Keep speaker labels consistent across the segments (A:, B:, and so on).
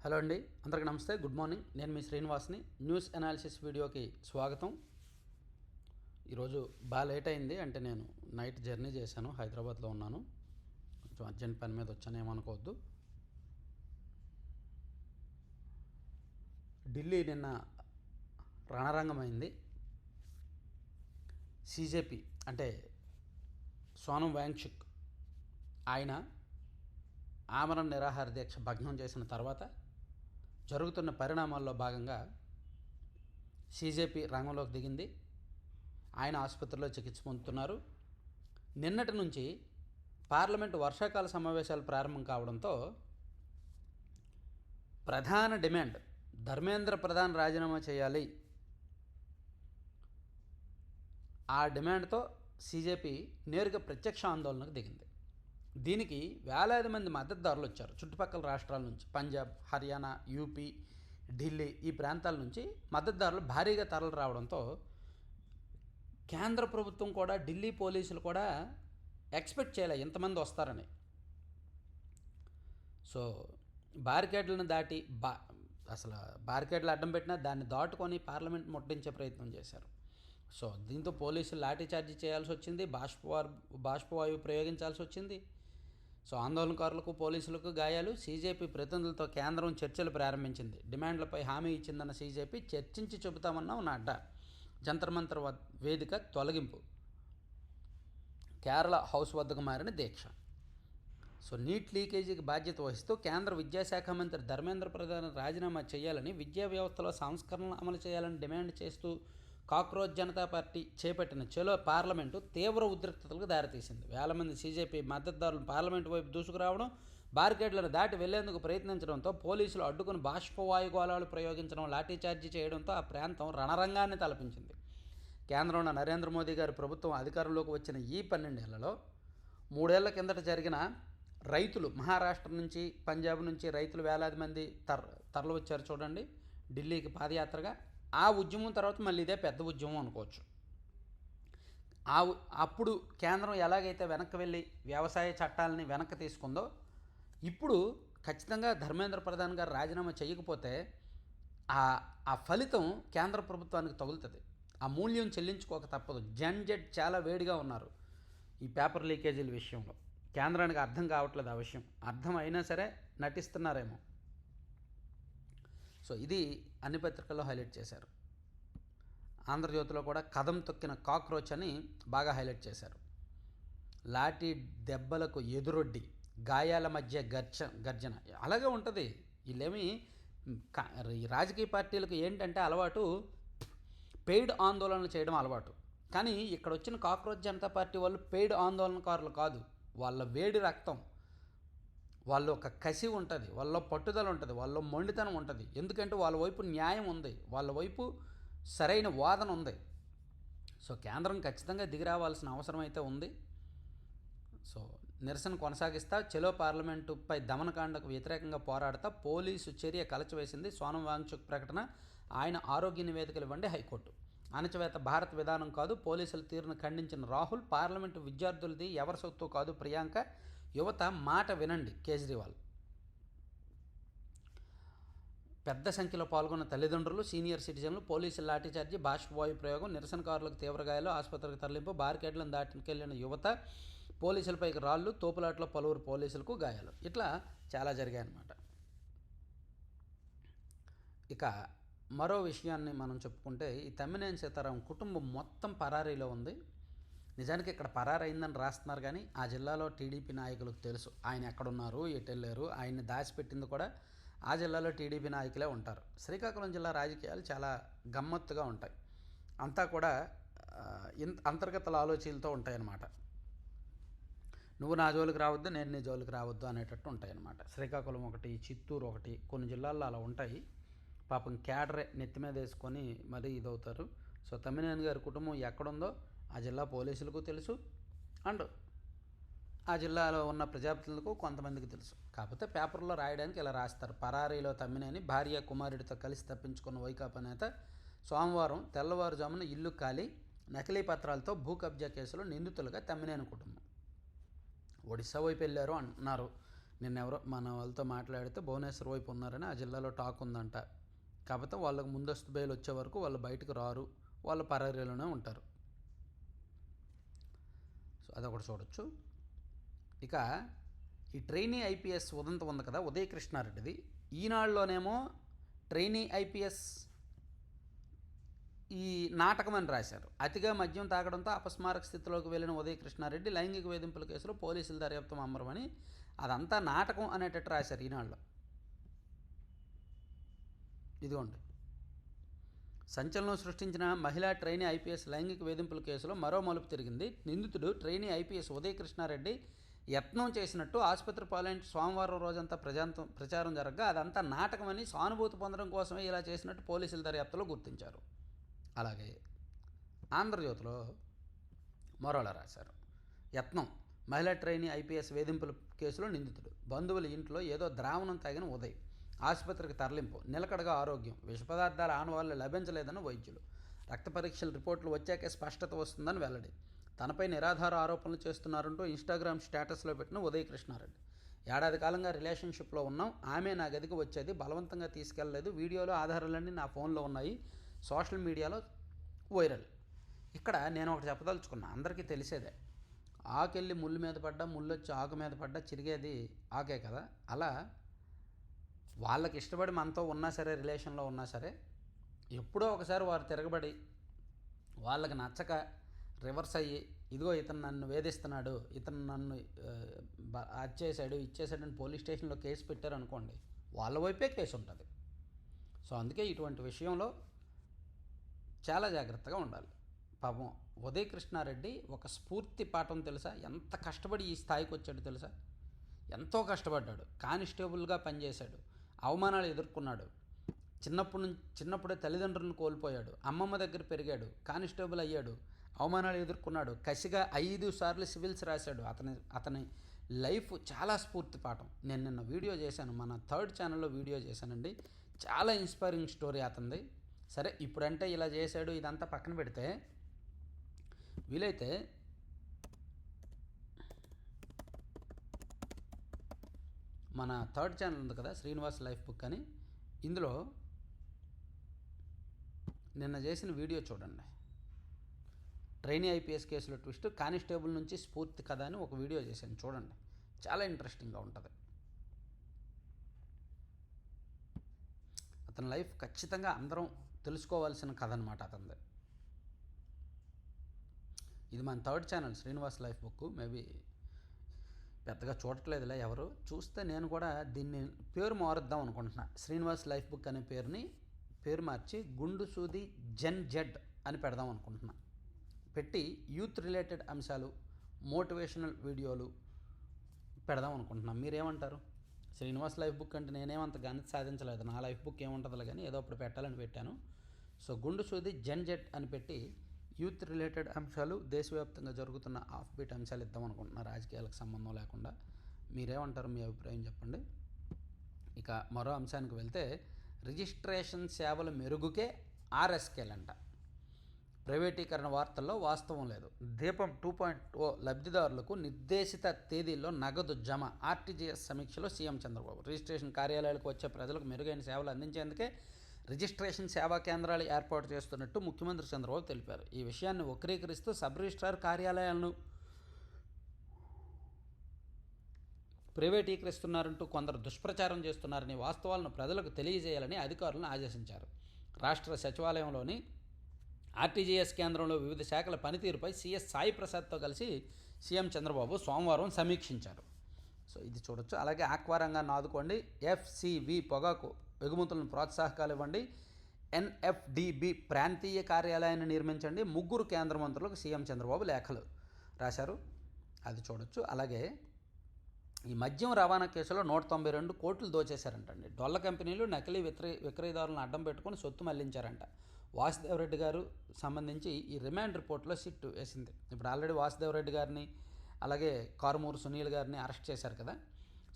A: Hello అండి, అందరికీ నమస్తే. Good morning. నేను మీ శ్రీనివాస్ని. న్యూస్ అనాలిసిస్ వీడియోకి స్వాగతం. ఈరోజు బాగా లేట్ అయింది. అంటే నేను నైట్ జర్నీ చేశాను, హైదరాబాద్లో ఉన్నాను. కొంచెం అర్జెంట్ పని మీద వచ్చాను, ఏమనుకోవద్దు. ఢిల్లీ నిన్న రణరంగమైంది. సీజేపీ అంటే సోనం వాంగ్చుక్ ఆయన ఆమరణ నిరాహార దీక్ష భగ్నం చేసిన తర్వాత జరుగుతున్న పరిణామాల్లో భాగంగా సీజేపీ రంగంలోకి దిగింది. ఆయన ఆసుపత్రిలో చికిత్స పొందుతున్నారు. నిన్నటి నుంచి పార్లమెంటు వర్షాకాల సమావేశాలు ప్రారంభం కావడంతో ప్రధాన డిమాండ్ ధర్మేంద్ర ప్రధాన్ రాజీనామా చేయాలి. ఆ డిమాండ్తో సీజేపీ నేరుగా ప్రత్యక్ష ఆందోళనకు దిగింది. దీనికి వేలాది మంది మద్దతుదారులు వచ్చారు. చుట్టుపక్కల రాష్ట్రాల నుంచి పంజాబ్, హర్యానా, యూపీ, ఢిల్లీ ఈ ప్రాంతాల నుంచి మద్దతుదారులు భారీగా తరలి రావడంతో కేంద్ర ప్రభుత్వం కూడా, ఢిల్లీ పోలీసులు కూడా ఎక్స్పెక్ట్ చేయలే ఇంతమంది వస్తారని. సో బారికేడ్లను దాటి అసలు బారికేడ్లు అడ్డం పెట్టినా దాన్ని దాటుకొని పార్లమెంట్ ముట్టించే ప్రయత్నం చేశారు. సో దీంతో పోలీసులు లాఠీచార్జీ చేయాల్సి వచ్చింది, బాష్పవాయువు ప్రయోగించాల్సి వచ్చింది. సో ఆందోళనకారులకు, పోలీసులకు గాయాలు. సీజేపీ ప్రతినిధులతో కేంద్రం చర్చలు ప్రారంభించింది. డిమాండ్లపై హామీ ఇచ్చిందన్న సీజేపీ చర్చించి చెబుతామన్న నడ్డా. జంతర్ మంతర్ వేదిక తొలగింపు, కేరళ హౌస్ వద్దకు మారిన దీక్ష. సో నీట్ లీకేజీకి బాధ్యత వహిస్తూ కేంద్ర విద్యాశాఖ మంత్రి ధర్మేంద్ర ప్రధాన్ రాజీనామా చేయాలని, విద్యా వ్యవస్థలో సంస్కరణలు అమలు చేయాలని డిమాండ్ చేస్తూ కాక్రోచ్ జనతా పార్టీ చేపట్టిన చలో పార్లమెంటు తీవ్ర ఉద్రిక్తతలకు దారితీసింది. వేల మంది సీజేపీ మద్దతుదారులు పార్లమెంటు వైపు దూసుకురావడం, బారికేడ్లను దాటి వెళ్లేందుకు ప్రయత్నించడంతో పోలీసులు అడ్డుకుని బాష్పవాయుగోళాలు ప్రయోగించడం, లాఠీచార్జీ చేయడంతో ఆ ప్రాంతం రణరంగాన్ని తలపించింది. కేంద్రంలో నరేంద్ర మోదీ గారి ప్రభుత్వం అధికారంలోకి వచ్చిన ఈ 12 ఏళ్లలో 3 ఏళ్ల కిందట జరిగిన రైతులు, మహారాష్ట్ర నుంచి, పంజాబ్ నుంచి రైతులు వేలాది మంది తరలి వచ్చారు చూడండి ఢిల్లీకి పాదయాత్రగా. ఆ ఉద్యమం తర్వాత మళ్ళీ ఇదే పెద్ద ఉద్యమం అనుకోవచ్చు. అప్పుడు కేంద్రం ఎలాగైతే వెనక్కి వెళ్ళి వ్యవసాయ చట్టాలని వెనక్కి తీసుకుందో, ఇప్పుడు ఖచ్చితంగా ధర్మేంద్ర ప్రధాన్ గారు రాజీనామా చేయకపోతే ఆ ఫలితం కేంద్ర ప్రభుత్వానికి తగులుతుంది. ఆ మూల్యం చెల్లించుకోక తప్పదు. జడ్ చాలా వేడిగా ఉన్నారు ఈ పేపర్ లీకేజీల విషయంలో. కేంద్రానికి అర్థం కావట్లేదు ఆ విషయం. అర్థం అయినా సరే నటిస్తున్నారేమో. సో ఇది అన్ని పత్రికల్లో హైలైట్ చేశారు. ఆంధ్రజ్యోతిలో కూడా కదం తొక్కిన కాక్రోచ్ అని బాగా హైలైట్ చేశారు. లాఠీ దెబ్బలకు ఎదురొడ్డి, గాయాల మధ్య గర్జన. అలాగే ఉంటుంది. వీళ్ళేమి రాజకీయ పార్టీలకు ఏంటంటే అలవాటు పెయిడ్ ఆందోళనలు చేయడం అలవాటు. కానీ ఇక్కడ వచ్చిన కాక్రోచ్ జనతా పార్టీ వాళ్ళు పెయిడ్ ఆందోళనకారులు కాదు. వాళ్ళ వేడి రక్తం, వాళ్ళు ఒక కసి ఉంటుంది, వాళ్ళ పట్టుదల ఉంటుంది, వాళ్ళ మొండితనం ఉంటుంది. ఎందుకంటే వాళ్ళ వైపు న్యాయం ఉంది, వాళ్ళ వైపు సరైన వాదన ఉంది. సో కేంద్రం ఖచ్చితంగా దిగిరావాల్సిన అవసరం అయితే ఉంది. సో నిరసన కొనసాగిస్తా, చెలో పార్లమెంటుపై దమనకాండకు వ్యతిరేకంగా పోరాడతా పోలీసు చర్య కలచివేసింది. సోనం వాంగ్చుక్ ప్రకటన, ఆయన ఆరోగ్య నివేదికలు ఇవ్వండి హైకోర్టు. అణచివేత భారత విధానం కాదు, పోలీసుల తీరును ఖండించిన రాహుల్. పార్లమెంటు విద్యార్థులది, ఎవరి సొత్తు కాదు ప్రియాంక. యువత మాట వినండి కేజ్రీవాల్. పెద్ద సంఖ్యలో పాల్గొన్న తల్లిదండ్రులు, సీనియర్ సిటిజన్లు. పోలీసుల లాఠీచార్జీ, బాష్పవాయు ప్రయోగం, నిరసనకారులకు తీవ్ర గాయాలు, ఆసుపత్రికి తరలింపు, బారికేడ్లను దాటికెళ్లిన యువత, పోలీసులపైకి రాళ్ళు, తోపులాట్లో పలువురు పోలీసులకు గాయాలు. ఇట్లా చాలా జరిగాయన్నమాట. ఇక మరో విషయాన్ని మనం చెప్పుకుంటే, ఈ తమ్మినేని సీతారాం కుటుంబం మొత్తం పరారీలో ఉంది. నిజానికి ఇక్కడ పరారైందని రాస్తున్నారు, కానీ ఆ జిల్లాలో టీడీపీ నాయకులకు తెలుసు ఆయన ఎక్కడున్నారు, ఎటు వెళ్ళారు. ఆయన్ని దాచిపెట్టింది కూడా ఆ జిల్లాలో టీడీపీ నాయకులే ఉంటారు. శ్రీకాకుళం జిల్లా రాజకీయాలు చాలా గమ్మత్తుగా ఉంటాయి. అంతా కూడా అంతర్గత ఆలోచనలతో ఉంటాయన్నమాట. నువ్వు నా జోలికి రావద్దు, నేను నీ జోలికి రావద్దు అనేటట్టు ఉంటాయన్నమాట. శ్రీకాకుళం ఒకటి, చిత్తూరు ఒకటి, కొన్ని జిల్లాల్లో అలా ఉంటాయి. పాపం క్యాడరే నెత్తి మీద వేసుకొని మరీ ఇదవుతారు. సో తమ్మినేని గారి కుటుంబం ఎక్కడుందో ఆ జిల్లా పోలీసులకు తెలుసు, అండ్ ఆ జిల్లాలో ఉన్న ప్రజాప్రతినిధులకు కొంతమందికి తెలుసు. కాకపోతే పేపర్లో రాయడానికి ఇలా రాస్తారు. పరారీలో తమ్మినేని, భార్య కుమారుడితో కలిసి తప్పించుకున్న వైకాపా నేత సోమవారం తెల్లవారుజామున ఇల్లు ఖాళీ, నకిలీ పత్రాలతో భూ కబ్జా కేసులో నిందితులుగా తమ్మినేని కుటుంబం. ఒడిశా వైపు వెళ్ళారు అంటున్నారు. నిన్నెవరో మన వాళ్ళతో మాట్లాడితే భువనేశ్వర్ వైపు ఉన్నారని ఆ జిల్లాలో టాక్ ఉందంట. కాకపోతే వాళ్ళకు ముందస్తు బెయిల్ వచ్చే వరకు వాళ్ళు బయటకు రారు, వాళ్ళు పరారీలోనే ఉంటారు. సో అదొకటి చూడొచ్చు. ఇక ఈ ట్రైనీ ఐపీఎస్ ఉదంతం ఉంది కదా, ఉదయ కృష్ణారెడ్డిది. ఈనాడులోనేమో ట్రైనీ ఐపీఎస్ ఈ నాటకం అని రాశారు. అతిగా మద్యం తాగడంతో అపస్మారక స్థితిలోకి వెళ్ళిన ఉదయ కృష్ణారెడ్డి లైంగిక వేధింపుల కేసులో పోలీసుల దర్యాప్తు అమ్మరమని, అదంతా నాటకం అనేటట్టు రాశారు ఈనాడులో. ఇదిగోండి, సంచలనం సృష్టించిన మహిళా ట్రైనీ ఐపీఎస్ లైంగిక వేధింపుల కేసులో మరో మలుపు తిరిగింది. నిందితుడు ట్రైనీ ఐపీఎస్ ఉదయ కృష్ణారెడ్డి యత్నం చేసినట్టు ఆసుపత్రి పాలైన సోమవారం రోజంతా ప్రచారం జరగగా అదంతా నాటకమని, సానుభూతి పొందడం కోసమే ఇలా చేసినట్టు పోలీసుల దర్యాప్తులో గుర్తించారు. అలాగే ఆంధ్రజ్యోతిలో మరోలా రాశారు. యత్నం, మహిళా ట్రైనీ ఐపీఎస్ వేధింపుల కేసులో నిందితుడు, బంధువుల ఇంట్లో ఏదో ద్రావణం తాగిన ఉదయ్, ఆసుపత్రికి తరలింపు, నిలకడగా ఆరోగ్యం, విష పదార్థాల ఆనవాళ్లు లభించలేదని వైద్యులు, రక్త పరీక్షల రిపోర్టులు వచ్చాకే స్పష్టత వస్తుందని వెల్లడి. తనపై నిరాధార ఆరోపణలు చేస్తున్నారంటూ ఇన్స్టాగ్రామ్ స్టేటస్లో పెట్టిన ఉదయ కృష్ణారెడ్డి. ఏడాది కాలంగా రిలేషన్షిప్లో ఉన్నాం, ఆమె నా గదికి వచ్చేది, బలవంతంగా తీసుకెళ్లలేదు, వీడియోలో ఆధారాలన్నీ నా ఫోన్లో ఉన్నాయి, సోషల్ మీడియాలో వైరల్. ఇక్కడ నేను ఒకటి చెప్పదలుచుకున్నా, అందరికీ తెలిసేదే, ఆకెళ్ళి ముళ్ళు మీద పడ్డా, ముళ్ళు వచ్చి ఆకు మీద పడ్డా చిరిగేది ఆకే కదా. అలా వాళ్ళకి ఇష్టపడి మనతో ఉన్నా సరే, రిలేషన్లో ఉన్నా సరే, ఎప్పుడో ఒకసారి వారు తిరగబడి వాళ్ళకి నచ్చక రివర్స్ అయ్యి, ఇదిగో ఇతను నన్ను వేధిస్తున్నాడు, ఇతను నన్ను అది ఇచ్చేసాడని పోలీస్ స్టేషన్లో కేసు పెట్టారనుకోండి, వాళ్ళ వైపే కేసు ఉంటుంది. సో అందుకే ఇటువంటి విషయంలో చాలా జాగ్రత్తగా ఉండాలి. పాపం ఉదయ కృష్ణారెడ్డి ఒక స్ఫూర్తి పాఠం తెలుసా, ఎంత కష్టపడి ఈ స్థాయికి వచ్చాడు తెలుసా. ఎంతో కష్టపడ్డాడు, కానిస్టేబుల్గా పనిచేశాడు, అవమానాలు ఎదుర్కొన్నాడు, చిన్నప్పుడే తల్లిదండ్రులను కోల్పోయాడు, అమ్మమ్మ దగ్గర పెరిగాడు, కానిస్టేబుల్ అయ్యాడు, అవమానాలు ఎదుర్కొన్నాడు, కసిగా 5 సార్లు సివిల్స్ రాశాడు. అతని లైఫ్ చాలా స్ఫూర్తి పాఠం. నేను నిన్న వీడియో చేశాను, మన 3rd ఛానల్లో వీడియో చేశానండి, చాలా ఇన్స్పైరింగ్ స్టోరీ అతనిది. సరే, ఇప్పుడంటే ఇలా చేశాడు, ఇదంతా పక్కన పెడితే, వీలైతే మన 3rd ఛానల్ ఉంది కదా, శ్రీనివాస్ లైఫ్ బుక్ అని, ఇందులో నిన్న చేసిన వీడియో చూడండి. ట్రైనీ ఐపీఎస్ కేసులో ట్విస్ట్, కానిస్టేబుల్ నుంచి స్ఫూర్తి కథ అని ఒక వీడియో చేశాను, చూడండి, చాలా ఇంట్రెస్టింగ్గా ఉంటుంది. అతని లైఫ్ ఖచ్చితంగా అందరం తెలుసుకోవాల్సిన కథ అనమాట అతనిది. ఇది మన 3rd channel Srinivas life book. Maybe పెద్దగా చూడట్లేదులే ఎవరు, చూస్తే నేను కూడా దీన్ని పేరు మారుద్దాం అనుకుంటున్నా. శ్రీనివాస్ లైఫ్ బుక్ అనే పేరు మార్చి గుండు సూది జెన్ జెడ్ అని పెడదాం అనుకుంటున్నా. పెట్టి యూత్ రిలేటెడ్ అంశాలు, మోటివేషనల్ వీడియోలు పెడదాం అనుకుంటున్నాం. మీరేమంటారు? శ్రీనివాస్ లైఫ్ బుక్ అంటే నేనేమంత గణిత సాధించలేదు, నా లైఫ్ బుక్ ఏముంటుందిలే కానీ ఏదో ఒకటి పెట్టాలని పెట్టాను. సో గుండు సూది జెన్ జెడ్ అని పెట్టి యూత్ రిలేటెడ్ అంశాలు, దేశవ్యాప్తంగా జరుగుతున్న ఆఫ్ బీట్ అంశాలు ఇద్దాం అనుకుంటున్నా, రాజకీయాలకు సంబంధం లేకుండా. మీరేమంటారు? మీ అభిప్రాయం చెప్పండి. ఇక మరో అంశానికి వెళ్తే, రిజిస్ట్రేషన్ సేవల మెరుగుకే ఆర్ఎస్కేలంట. ప్రైవేటీకరణ వార్తల్లో వాస్తవం లేదు. దీపం 2.0 లబ్ధిదారులకు నిర్దేశిత తేదీల్లో నగదు జమ. ఆర్టీజీఎస్ సమీక్షలో సీఎం చంద్రబాబు. రిజిస్ట్రేషన్ కార్యాలయాలకు వచ్చే ప్రజలకు మెరుగైన సేవలు అందించేందుకే రిజిస్ట్రేషన్ సేవా కేంద్రాలు ఏర్పాటు చేస్తున్నట్టు ముఖ్యమంత్రి చంద్రబాబు తెలిపారు. ఈ విషయాన్ని వక్రీకరిస్తూ సబ్ రిజిస్ట్రార్ కార్యాలయాలను ప్రైవేటీకరిస్తున్నారంటూ కొందరు దుష్ప్రచారం చేస్తున్నారని, వాస్తవాలను ప్రజలకు తెలియజేయాలని అధికారులను ఆదేశించారు. రాష్ట్ర సచివాలయంలోని ఆర్టీజీఎస్ కేంద్రంలో వివిధ శాఖల పనితీరుపై సీఎస్ సాయి ప్రసాద్తో కలిసి సీఎం చంద్రబాబు సోమవారం సమీక్షించారు. సో ఇది చూడొచ్చు. అలాగే ఆక్వా రంగాన్ని ఆదుకోండి, ఎఫ్సివి పొగాకు ఎగుమతులను ప్రోత్సాహకాలు ఇవ్వండి, ఎన్ఎఫ్డిబి ప్రాంతీయ కార్యాలయాన్ని నిర్మించండి, 3 కేంద్ర మంత్రులకు సీఎం చంద్రబాబు లేఖలు రాశారు. అది చూడొచ్చు. అలాగే ఈ మద్యం రవాణా కేసులో 192 కోట్లు దోచేశారంటండి. డొల్ల కంపెనీలు నకిలీ విక్రయదారులను అడ్డం పెట్టుకుని సొత్తు మళ్లించారంట. వాసుదేవరెడ్డి గారు సంబంధించి ఈ రిమాండ్ రిపోర్ట్లో సిట్ వేసింది. ఇప్పుడు ఆల్రెడీ వాసుదేవరెడ్డి గారిని, అలాగే కారుమూరు సునీల్ గారిని అరెస్ట్ చేశారు కదా.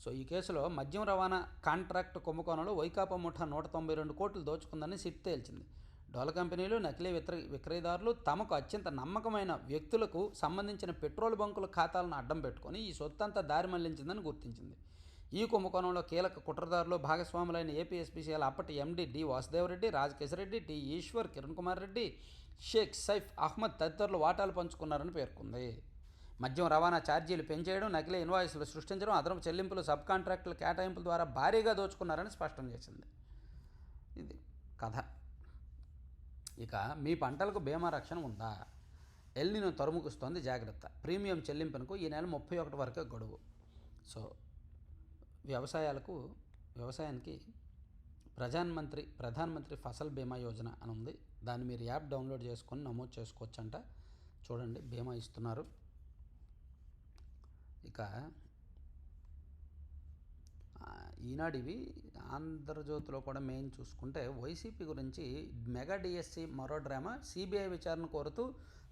A: సో ఈ కేసులో మద్యం రవాణా కాంట్రాక్ట్ కుంభకోణంలో వైకాపా ముఠా 192 కోట్లు దోచుకుందని సిట్ తేల్చింది. డోల కంపెనీలు, నకిలీ విక్రయదారులు తమకు అత్యంత నమ్మకమైన వ్యక్తులకు సంబంధించిన పెట్రోల్ బంకుల ఖాతాలను అడ్డం పెట్టుకొని ఈ సొత్తంతా దారి మళ్లించిందని గుర్తించింది. ఈ కుంభకోణంలో కీలక కుట్రదారులు భాగస్వాములైన ఏపీఎస్పీసీఎల్ అప్పటి MD D Vasudevareddy, Rajakesareddy, T Eswar, Kiran Kumar Reddy, Sheikh Saif Ahmed తదితరులు వాటాలు పంచుకున్నారని పేర్కొంది. మద్యం రవాణా ఛార్జీలు పెంచేయడం, నకిలీ ఇన్వాయిస్లు సృష్టించడం, అదనపు చెల్లింపులు, సబ్ కాంట్రాక్టుల కేటాయింపుల ద్వారా భారీగా దోచుకున్నారని స్పష్టం చేసింది. ఇది కథ. ఇక మీ పంటలకు బీమా రక్షణ ఉందా? ఎల్నినో తరుముకుస్తోంది, జాగ్రత్త. ప్రీమియం చెల్లింపునకు ఈ నెల 31 వరకే గడువు. సో వ్యవసాయానికి ప్రధానమంత్రి ఫసల్ బీమా యోజన అని ఉంది. దాన్ని మీరు యాప్ డౌన్లోడ్ చేసుకొని నమోదు చేసుకోవచ్చంట. చూడండి, బీమా ఇస్తున్నారు. ఇక ఈనాడు ఇవి. ఆంధ్రజ్యోతిలో కూడా మెయిన్ చూసుకుంటే వైసీపీ గురించి మెగా డిఎస్సి మరో డ్రామా. సిబిఐ విచారణ కోరుతూ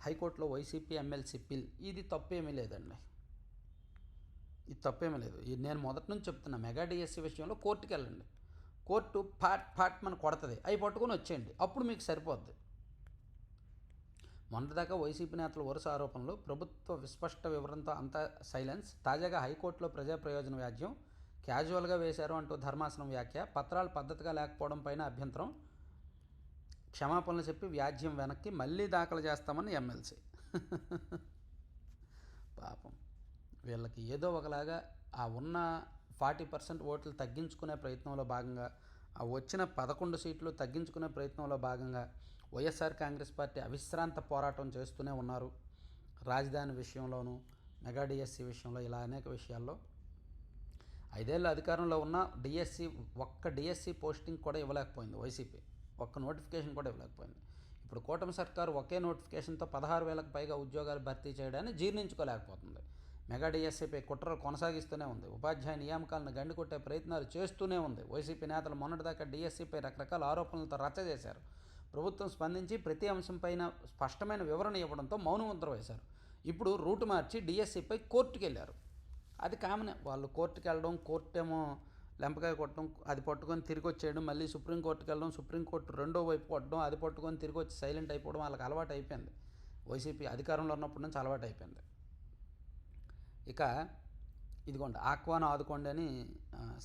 A: హైకోర్టులో వైసీపీ ఎమ్మెల్సీ పిల్. ఇది తప్పేమీ లేదండి, ఇది తప్పేమీ లేదు. నేను మొదటి నుంచి చెప్తున్నా, మెగా డిఎస్సి విషయంలో కోర్టుకి వెళ్ళండి. కోర్టు ఫాట్ మన కొడుతుంది, అవి పట్టుకొని వచ్చేయండి, అప్పుడు మీకు సరిపోద్ది. మొన్నటిదాకా వైసీపీ నేతల వరుస ఆరోపణలు, ప్రభుత్వ విస్పష్ట వివరణతో అంతా సైలెన్స్. తాజాగా హైకోర్టులో ప్రజా ప్రయోజన వ్యాజ్యం. క్యాజువల్గా వేశారు అంటూ ధర్మాసనం వ్యాఖ్య. పత్రాలు పద్ధతిగా లేకపోవడం పైన అభ్యంతరం. క్షమాపణలు చెప్పి వ్యాజ్యం వెనక్కి మళ్ళీ దాఖలు చేస్తామని ఎమ్మెల్సీ. పాపం వీళ్ళకి ఏదో ఒకలాగా ఆ ఉన్న 40% ఓట్లు తగ్గించుకునే ప్రయత్నంలో భాగంగా, ఆ వచ్చిన 11 సీట్లు తగ్గించుకునే ప్రయత్నంలో భాగంగా వైఎస్ఆర్ కాంగ్రెస్ పార్టీ అవిశ్రాంత పోరాటం చేస్తూనే ఉన్నారు. రాజధాని విషయంలోనూ, మెగా డిఎస్సి విషయంలో, ఇలా అనేక విషయాల్లో. 5 ఏళ్ళు అధికారంలో ఉన్న ఒక్క డిఎస్సి పోస్టింగ్ కూడా ఇవ్వలేకపోయింది వైసీపీ. ఒక్క నోటిఫికేషన్ కూడా ఇవ్వలేకపోయింది. ఇప్పుడు కూటమి సర్కారు ఒకే నోటిఫికేషన్తో 16,000కు పైగా ఉద్యోగాలు భర్తీ చేయడాన్ని జీర్ణించుకోలేకపోతుంది. మెగా డిఎస్సిపై కుట్రలు కొనసాగిస్తూనే ఉంది. ఉపాధ్యాయ నియామకాలను గండికొట్టే ప్రయత్నాలు చేస్తూనే ఉంది. వైసీపీ నేతలు మొన్నటిదాకా డిఎస్సిపై రకరకాల ఆరోపణలతో రచ్చ చేశారు. ప్రభుత్వం స్పందించి ప్రతి అంశంపైన స్పష్టమైన వివరణ ఇవ్వడంతో మౌనముద్ర వేశారు. ఇప్పుడు రూటు మార్చి డిఎస్సిపై కోర్టుకు వెళ్ళారు. అది కామనే, వాళ్ళు కోర్టుకు వెళ్ళడం, కోర్టు ఏమో లెంపకాయ కొట్టడం, అది పట్టుకొని తిరిగి వచ్చేయడం, మళ్ళీ సుప్రీంకోర్టుకు వెళ్ళడం, సుప్రీంకోర్టు రెండో వైపు కొట్టడం, అది పట్టుకొని తిరిగి వచ్చి సైలెంట్ అయిపోవడం వాళ్ళకి అలవాటు అయిపోయింది. వైసీపీ అధికారంలో ఉన్నప్పటి నుంచి అలవాటు అయిపోయింది. ఇక ఇదిగోండి, ఆక్వాను ఆదుకోండి అని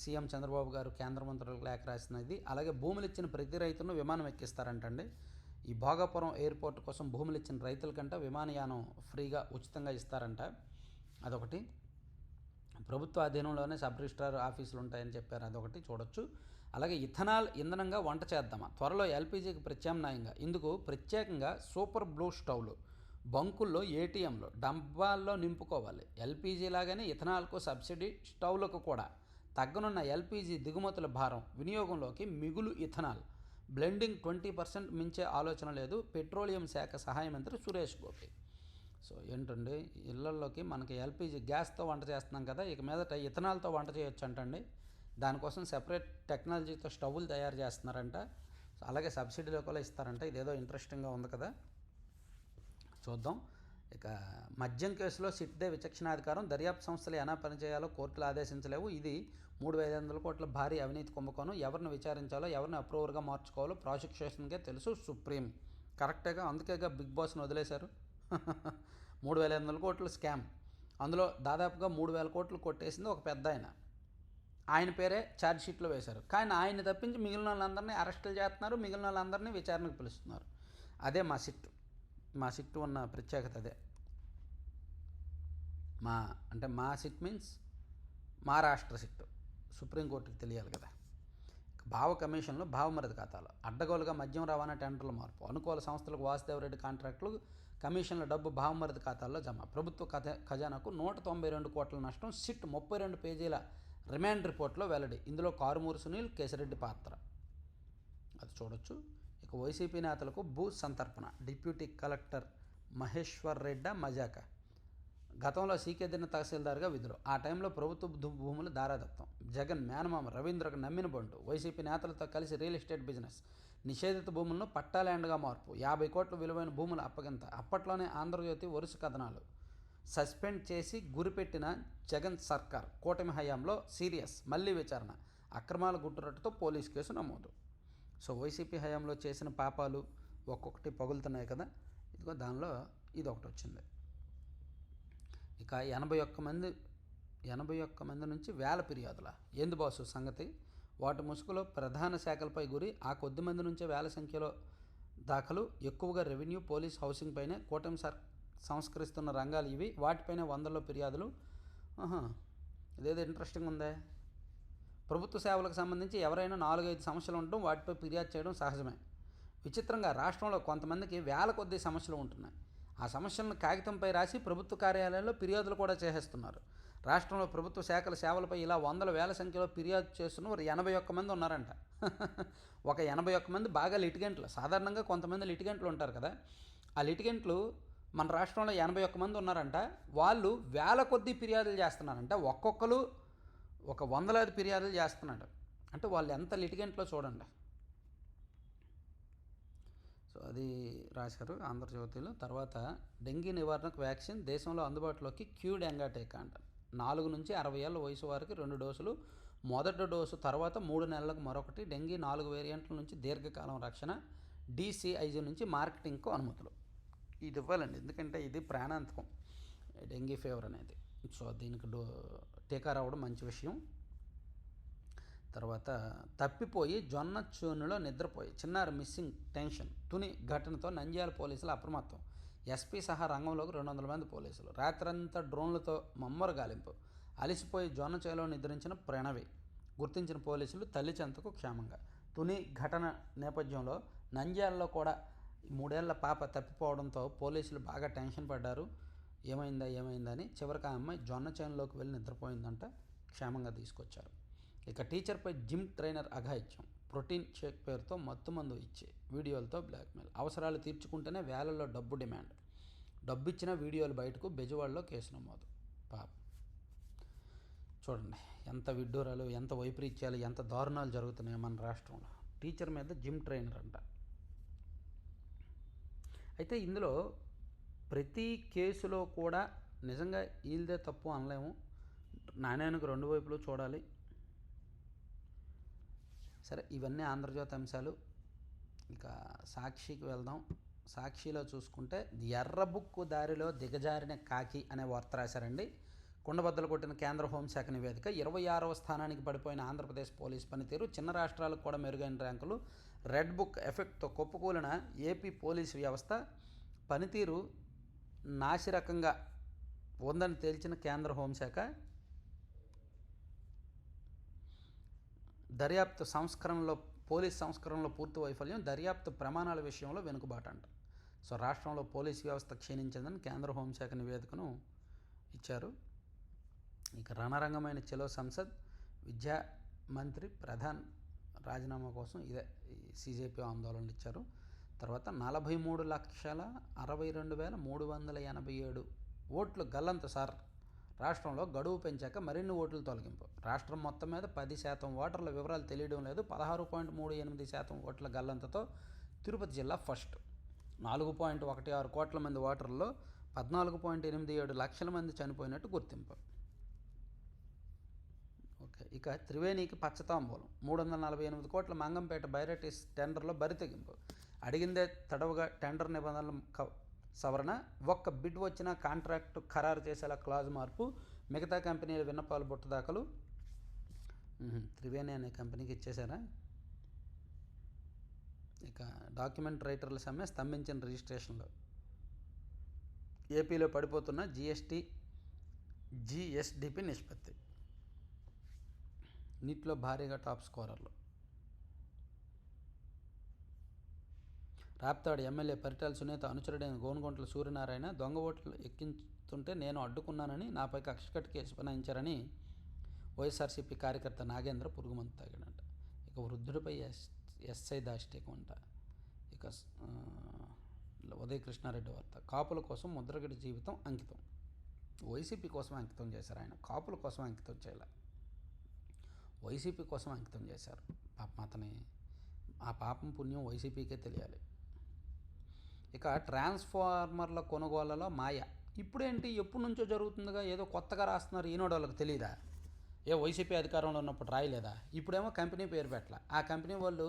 A: సీఎం చంద్రబాబు గారు కేంద్ర మంత్రులకు లేఖ రాసినది. అలాగే భూములు ఇచ్చిన ప్రతి రైతును విమానం ఎక్కిస్తారంటండి. ఈ భోగాపురం ఎయిర్పోర్ట్ కోసం భూములు ఇచ్చిన రైతుల కంటే విమానయానం ఫ్రీగా ఉచితంగా ఇస్తారంట. అదొకటి. ప్రభుత్వ అధీనంలోనే సబ్ రిజిస్ట్రార్ ఆఫీసులు ఉంటాయని చెప్పారు, అదొకటి చూడొచ్చు. అలాగే ఇథనాల్ ఇంధనంగా వంట చేద్దామా, త్వరలో ఎల్పీజీకి ప్రత్యామ్నాయంగా. ఇందుకు ప్రత్యేకంగా సూపర్ బ్లూ స్టవ్లు బంకుల్లో, ఏటీఎంలో డబ్బాల్లో నింపుకోవాలి. ఎల్పీజీ లాగానే ఇథనాల్కు సబ్సిడీ, స్టవ్లకు కూడా. తగ్గనున్న ఎల్పీజీ దిగుమతుల భారం, వినియోగంలోకి మిగులు ఇథనాల్. బ్లెండింగ్ 20% మించే ఆలోచన లేదు. పెట్రోలియం శాఖ సహాయ మంత్రి సురేష్ గోపి. సో ఏంటండి, ఇళ్లలోకి మనకి ఎల్పీజీ గ్యాస్తో వంట చేస్తున్నాం కదా, ఇక మీదట ఇథనాల్తో వంట చేయొచ్చు అంటండి. దానికోసం సెపరేట్ టెక్నాలజీతో స్టవ్లు తయారు చేస్తున్నారంట. అలాగే సబ్సిడీలో కూడా ఇస్తారంట. ఇదేదో ఇంట్రెస్టింగ్గా ఉంది కదా, చూద్దాం. ఇక మద్యం కేసులో సిట్దే విచక్షణాధికారం. దర్యాప్తు సంస్థలు ఎలా పనిచేయాలో కోర్టులు ఆదేశించలేవు. ఇది 3,500 కోట్ల భారీ అవినీతి కుంభకోణం. ఎవరిని విచారించాలో, ఎవరిని అప్రూవర్గా మార్చుకోవాలో ప్రాసిక్యూషన్కే తెలుసు. సుప్రీం కరెక్టేగా, అందుకేగా బిగ్ బాస్ని వదిలేశారు. 3,500 కోట్ల స్కామ్, అందులో దాదాపుగా 3,000 కోట్లు కొట్టేసింది ఒక పెద్ద ఆయన పేరే ఛార్జ్షీట్లో వేశారు. కానీ ఆయన్ని తప్పించి మిగిలిన వాళ్ళందరినీ అరెస్టులు చేస్తున్నారు, మిగిలిన వాళ్ళందరినీ విచారణకు పిలుస్తున్నారు. అదే మా సిట్టు ఉన్న ప్రత్యేకత అదే. మా సిట్ మీన్స్ మా రాష్ట్ర సిట్టు. సుప్రీంకోర్టుకి తెలియాలి కదా. భావ కమిషన్లు, భావమరిది ఖాతాలు. అడ్డగోలుగా మద్యం రవాణా టెండర్ల మార్పు. అనుకూల సంస్థలకు వాసుదేవరెడ్డి కాంట్రాక్టులు, కమిషన్ల డబ్బు భావమరిది ఖాతాల్లో జమ. ప్రభుత్వ ఖజానాకు 192 కోట్ల నష్టం. సిట్ 32 పేజీల రిమాండ్ రిపోర్ట్లో వెల్లడి. ఇందులో కారుమూరి సునీల్, కేశరెడ్డి పాత్ర. అది చూడొచ్చు. ఇక వైసీపీ నేతలకు భూ సంతర్పణ. డిప్యూటీ కలెక్టర్ మహేశ్వర్ రెడ్డి మజాక. గతంలో సీకేదిన తహసీల్దార్గా విధులు. ఆ టైంలో ప్రభుత్వ భూములు దారాదత్తం. జగన్ మేనమామ రవీంద్రకు నమ్మిన బంటు. వైసీపీ నేతలతో కలిసి రియల్ ఎస్టేట్ బిజినెస్. నిషేధిత భూములను పట్టాల్యాండ్గా మార్పు. 50 కోట్ల విలువైన భూముల అప్పగింత. అప్పట్లోనే ఆంధ్రజ్యోతి వరుస కథనాలు. సస్పెండ్ చేసి గురిపెట్టిన జగన్ సర్కార్. కూటమి హయాంలో సీరియస్, మళ్లీ విచారణ. అక్రమాల గుట్టురట్టుతో పోలీస్ కేసు నమోదు. సో వైసీపీ హయాంలో చేసిన పాపాలు ఒక్కొక్కటి పగులుతున్నాయి కదా, ఇదిగో దానిలో ఇది ఒకటి వచ్చింది. ఇక 81 81 మంది నుంచి వేల ఫిర్యాదుల ఏంది బాసు సంగతి? వాటి ముసుగులో ప్రధాన శాఖలపై గురి, ఆ కొద్ది మంది నుంచే వేల సంఖ్యలో దాఖలు. ఎక్కువగా రెవెన్యూ, పోలీస్, హౌసింగ్ పైనే కూటమి సంస్కరిస్తున్న రంగాలు ఇవి. వాటిపైనే వందల్లో ఫిర్యాదులు. ఇదేదో ఇంట్రెస్టింగ్ ఉందే. ప్రభుత్వ సేవలకు సంబంధించి ఎవరైనా 4-5 సమస్యలు ఉండటం, వాటిపై ఫిర్యాదు చేయడం సహజమే. విచిత్రంగా రాష్ట్రంలో కొంతమందికి వేల కొద్దీ సమస్యలు ఉంటున్నాయి. ఆ సమస్యలను కాగితంపై రాసి ప్రభుత్వ కార్యాలయాల్లో ఫిర్యాదులు కూడా చేసేస్తున్నారు. రాష్ట్రంలో ప్రభుత్వ శాఖల సేవలపై ఇలా వందల వేల సంఖ్యలో ఫిర్యాదు చేస్తున్న 81 మంది ఉన్నారంట. ఒక 81 మంది బాగా లిటిగెంట్లు. సాధారణంగా కొంతమంది లిటిగెంట్లు ఉంటారు కదా, ఆ లిటిగెంట్లు మన రాష్ట్రంలో 81 మంది ఉన్నారంట. వాళ్ళు వేల కొద్దీ ఫిర్యాదులు చేస్తున్నారంట. ఒక్కొక్కరు ఒక వందలాది ఫిర్యాదులు చేస్తున్నాడు. అంటే వాళ్ళు ఎంత లిటిగెంట్లో చూడండి. సో అది రాశారు ఆంధ్రజ్యోతిలో. తర్వాత డెంగీ నివారణకు వ్యాక్సిన్ దేశంలో అందుబాటులోకి క్యూ డెంగా టీకా అంట. 4 నుంచి 60 ఏళ్ళ వయసు వారికి 2 డోసులు. మొదటి డోసు తర్వాత 3 నెలలకు మరొకటి. డెంగీ 4 వేరియంట్ల నుంచి దీర్ఘకాలం రక్షణ. DCIJ నుంచి మార్కెటింగ్కు అనుమతులు. ఇది ఇవ్వాలండి, ఎందుకంటే ఇది ప్రాణాంతకం డెంగీ ఫీవర్ అనేది. సో దీనికి టీకా రావడం మంచి విషయం. తర్వాత తప్పిపోయి జొన్న చూనులో నిద్రపోయి చిన్నారి మిస్సింగ్ టెన్షన్. తుని ఘటనతో నంద్యాల పోలీసులు అప్రమత్తం. ఎస్పీ సహా రంగంలోకి 200 మంది పోలీసులు. రాత్రంతా డ్రోన్లతో మమ్మరు గాలింపు. అలిసిపోయి జొన్న చేలో నిద్రించిన ప్రణవి. గుర్తించిన పోలీసులు తల్లి చెంతకు క్షేమంగా. తుని ఘటన నేపథ్యంలో నంద్యాలలో కూడా 3 ఏళ్ల పాప తప్పిపోవడంతో పోలీసులు బాగా టెన్షన్ పడ్డారు. ఏమైందని. చివరికి ఆ అమ్మాయి జొన్న చేనులోకి వెళ్ళి నిద్రపోయిందంట. క్షేమంగా తీసుకొచ్చారు. ఇక టీచర్పై జిమ్ ట్రైనర్ అఘాయిత్యం. ప్రోటీన్ షేక్ పేరుతో మత్తుమందు ఇచ్చే వీడియోలతో బ్లాక్మెయిల్. అవసరాలు తీర్చుకుంటేనే వేలల్లో డబ్బు డిమాండ్. డబ్బు ఇచ్చిన వీడియోలు బయటకు. బెజవాడలో కేసు నమోదు. పాప చూడండి ఎంత విడ్డూరాలు, ఎంత వైపరీత్యాలు, ఎంత దారుణాలు జరుగుతున్నాయి మన రాష్ట్రంలో. టీచర్ మీద జిమ్ ట్రైనర్ అంట. అయితే ఇందులో ప్రతి కేసులో కూడా నిజంగా వీళ్ళదే తప్పు అనలేము. నాణ్యానికి 2 వైపులు చూడాలి. సరే, ఇవన్నీ ఆంధ్రజ్యోతి అంశాలు. ఇక సాక్షికి వెళ్దాం. సాక్షిలో చూసుకుంటే ఎర్రబుక్కు దారిలో దిగజారిన కాకి అనే వార్త రాశారండి. కుండబద్దలు కొట్టిన కేంద్ర హోంశాఖ నివేదిక. 26వ స్థానానికి పడిపోయిన ఆంధ్రప్రదేశ్ పోలీస్ పనితీరు. చిన్న రాష్ట్రాలకు కూడా మెరుగైన ర్యాంకులు. రెడ్ బుక్ ఎఫెక్ట్తో కుప్పకూలిన ఏపీ పోలీస్ వ్యవస్థ. పనితీరు నాసిరకంగా ఉందని తేల్చిన కేంద్ర హోంశాఖ. దర్యాప్తు సంస్కరణలో పోలీస్ సంస్కరణలో పూర్తి వైఫల్యం. దర్యాప్తు ప్రమాణాల విషయంలో వెనుకబాటు అంట. సో రాష్ట్రంలో పోలీస్ వ్యవస్థ క్షీణించిందని కేంద్ర హోంశాఖ నివేదికను ఇచ్చారు. ఇక రణరంగమైన చెలో సంసద్. విద్యా మంత్రి ప్రధాన్ రాజీనామా కోసం ఇదే CJP ఆందోళనలు ఇచ్చారు. తర్వాత 43,62,387 ఓట్లు గల్లంతు సార్. రాష్ట్రంలో గడువు పెంచాక మరిన్ని ఓట్లు తొలగింపు. రాష్ట్రం మొత్తం మీద 10% ఓటర్ల వివరాలు తెలియడం లేదు. 16.38% ఓట్ల గల్లంతతో తిరుపతి జిల్లా ఫస్ట్. 4.16 కోట్ల మంది ఓటర్లలో 14.87 లక్షల మంది చనిపోయినట్టు గుర్తింపు. ఓకే, ఇక త్రివేణికి పచ్చతాంబూలం. 348 కోట్ల మంగంపేట బైరటిస్ టెండర్లో బరితెగింపు. అడిగిందే తడవుగా టెండర్ నిబంధనల సవరణ. ఒక్క బిడ్ వచ్చినా కాంట్రాక్టు ఖరారు చేసేలా క్లాజ్ మార్పు. మిగతా కంపెనీల విన్నపాలు బుట్ట దాఖలు. త్రివేణి అనే కంపెనీకి ఇచ్చేశారా? ఇక డాక్యుమెంట్ రైటర్ల సమ్మె స్తంభించిన రిజిస్ట్రేషన్లో. ఏపీలో పడిపోతున్న GSDP నిష్పత్తి. నీటిలో భారీగా టాప్ స్కోరర్లు. రాప్తాడు ఎమ్మెల్యే పరిటాల సునీత అనుచరుడైన గోనుగొంట్ల సూర్యనారాయణ దొంగ ఓట్లు ఎక్కించుతుంటే నేను అడ్డుకున్నానని నాపై కక్షకట్టు కేసు బనాయించారని వైఎస్ఆర్సీపీ కార్యకర్త నాగేంద్ర పురుగుమందు తాగాడంట. ఇక వృద్ధుడిపై SI దాష్టీకం అంట. ఇక ఉదయ కృష్ణారెడ్డి వార్త. కాపుల కోసం ముద్రగడి జీవితం అంకితం. వైసీపీ కోసం అంకితం చేశారు ఆయన. కాపుల కోసం అంకితం చేయాలి, వైసీపీ కోసం అంకితం చేశారు. పాపం అతని ఆ పాపం పుణ్యం వైసీపీకే తెలియాలి. ఇక ట్రాన్స్ఫార్మర్ల కొనుగోళ్లలో మాయ. ఇప్పుడేంటి, ఎప్పటి నుంచో జరుగుతుందిగా, ఏదో కొత్తగా రాస్తున్నారు. ఈనాడు వాళ్ళకి తెలియదా? వైసీపీ అధికారంలో ఉన్నప్పుడు రాయలేదా? ఇప్పుడేమో కంపెనీ పేరు పెట్టాల. ఆ కంపెనీ వాళ్ళు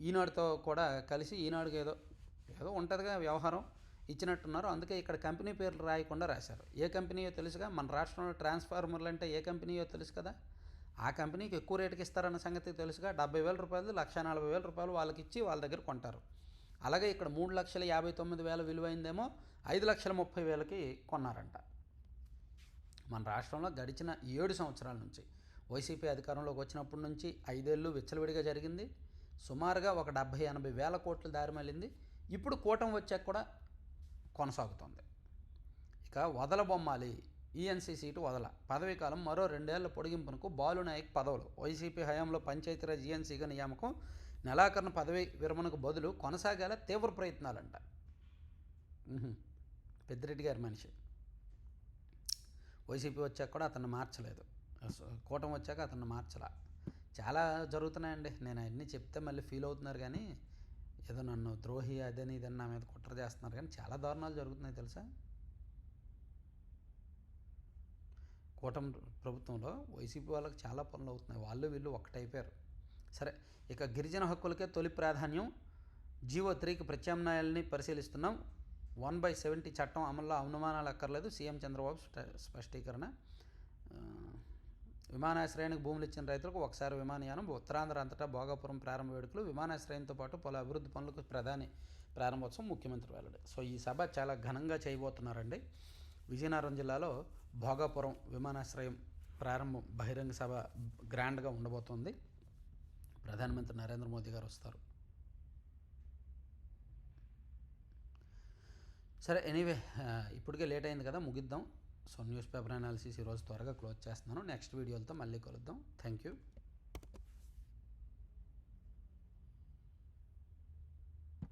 A: ఈనాడుతో కూడా కలిసి ఈనాడుకి ఏదో ఉంటుందిగా వ్యవహారం. ఇచ్చినట్టున్నారు. అందుకే ఇక్కడ కంపెనీ పేర్లు రాయకుండా రాశారు. ఏ కంపెనీయో తెలుసుగా, మన రాష్ట్రంలో ట్రాన్స్ఫార్మర్లు అంటే ఏ కంపెనీయో తెలుసు కదా. ఆ కంపెనీకి ఎక్కువ రేటుకి ఇస్తారన్న సంగతి తెలుసుగా. 70,000 రూపాయలు 1,40,000 రూపాయలు వాళ్ళకి ఇచ్చి వాళ్ళ దగ్గర కొంటారు. అలాగే ఇక్కడ 3,59,000 విలువైందేమో 5,30,000కి కొన్నారంట. మన రాష్ట్రంలో గడిచిన 7 సంవత్సరాల నుంచి వైసీపీ అధికారంలోకి వచ్చినప్పటి నుంచి 5 ఏళ్ళు విచ్చలవిడిగా జరిగింది. సుమారుగా ఒక 70-80 వేల కోట్లు దారి మళ్ళింది. ఇప్పుడు కూటమి వచ్చాక కూడా కొనసాగుతుంది. ఇక వదలబొమ్మాలి ఈఎన్సీ సీటు వదల పదవీకాలం మరో 2 ఏళ్ల పొడిగింపునకు బాలునాయక్ పదవులు. వైసీపీ హయాంలో పంచాయతీరాజ్ ఈఎన్సీగా నియామకం, నెలాఖరున పదవి విరమణకు బదులు కొనసాగేలా తీవ్ర ప్రయత్నాలంట. పెద్దిరెడ్డి గారి మనిషి. వైసీపీ వచ్చాక కూడా అతన్ని మార్చలేదు, కూటమి వచ్చాక అతన్ని మార్చలా. చాలా జరుగుతున్నాయండి. నేను అవన్నీ చెప్తే మళ్ళీ ఫీల్ అవుతున్నారు, కానీ ఏదో నన్ను ద్రోహి అదని ఇదని నా మీద కుట్ర చేస్తున్నారు, కానీ చాలా దారుణాలు జరుగుతున్నాయి తెలుసా. కూటమి ప్రభుత్వంలో వైసీపీ వాళ్ళకి చాలా పనులు అవుతున్నాయి. వాళ్ళు వీళ్ళు ఒకటైపోయారు. సరే, ఇక గిరిజన హక్కులకే తొలి ప్రాధాన్యం, జీవో 3కి ప్రత్యామ్నాయాలని పరిశీలిస్తున్నాం. 1/70 చట్టం అమల్లో అనుమానాలు అక్కర్లేదు, సీఎం చంద్రబాబు స్పష్టీకరణ. విమానాశ్రయానికి భూములు ఇచ్చిన రైతులకు ఒకసారి విమానయానం. ఉత్తరాంధ్ర అంతటా భోగాపురం ప్రారంభ వేడుకలు. విమానాశ్రయంతో పాటు పలు అభివృద్ధి పనులకు ప్రధాని ప్రారంభోత్సవం, ముఖ్యమంత్రి వెల్లడి. సో ఈ సభ చాలా ఘనంగా చేయబోతున్నారండి. విజయనగరం జిల్లాలో భోగాపురం విమానాశ్రయం ప్రారంభం బహిరంగ సభ గ్రాండ్గా ఉండబోతోంది. ప్రధానమంత్రి నరేంద్ర మోదీ గారు వస్తారు. సరే, ఎనీవే ఇప్పటికే లేట్ అయింది కదా, ముగిద్దాం. సో న్యూస్ పేపర్ అనాలిసిస్ ఈరోజు త్వరగా క్లోజ్ చేస్తున్నాను. నెక్స్ట్ వీడియోలతో మళ్ళీ కలుద్దాం. Thank you.